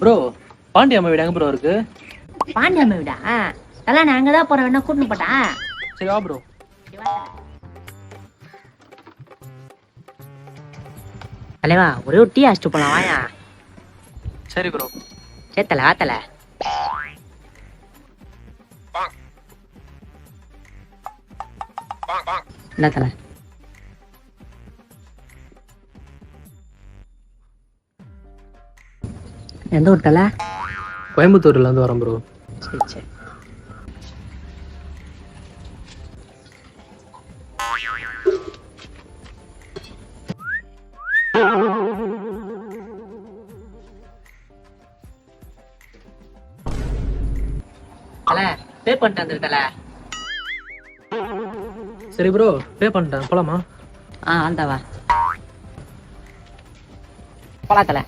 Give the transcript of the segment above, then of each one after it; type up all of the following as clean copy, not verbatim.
Bro Pandiyamma வீடு எங்க bro இருக்கு? பாண்டியம்மா வீடா? அதெல்லாம் நான் அங்கதான் போறேன், வேணா கூட்டின்னு போட்டா? சரி வா ப்ரோ. தலைவா ஒரே ஒரு டீ அடிச்சுட்டு போலாம் வாயா. சரி ப்ரோ. சேத்தல ஆத்தல. என்ன தல? எந்த ஊர் தல? கோயம்புத்தூர்ல இருந்து வரேன் ப்ரோ. சரி சரி. தல பே பண்ணிட்டு வந்துரு. சரி ப்ரோ பே பண்ணிட்டேன், போலாமா? ஆந்தாவா போலா தல.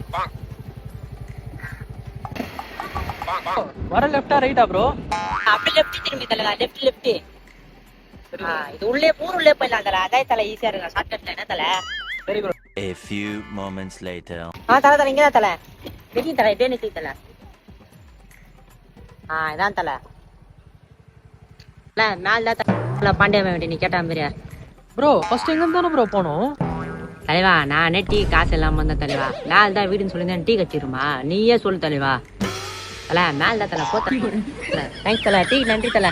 வர லெஃப்டா ரைட்டா ப்ரோ? அப்படி லெஃப்ட் திரும்பி தல, லெஃப்ட் லெஃப்ட். இது உள்ளே ஊர் உள்ளே போயிடலாம் தல, அதே தல ஈஸியா இருக்கு ஷார்ட்கட்ல. என்ன தல? சரி bro. A few moments later. தல இங்கதான் தல. வெட்டி தல, இதே நிறுத்தி தல. இதான் தல. மேல தல பாண்டியம்மா வீடு நீ கேட்டா மாதிரியா? ப்ரோ ஃபர்ஸ்ட் எங்க இருந்தானே ப்ரோ போனோம்? தலைவா நானே டீ காசு இல்லாம வந்தேன் தலைவா. மேல தான் வீடுன்னு சொல்லியிருந்தேன், டீ கட்டிருமா நீயே சொல்லு தலைவா. தல மேல தான் தல போ. தேங்க்ஸ் தல, டீ நன்றி தல.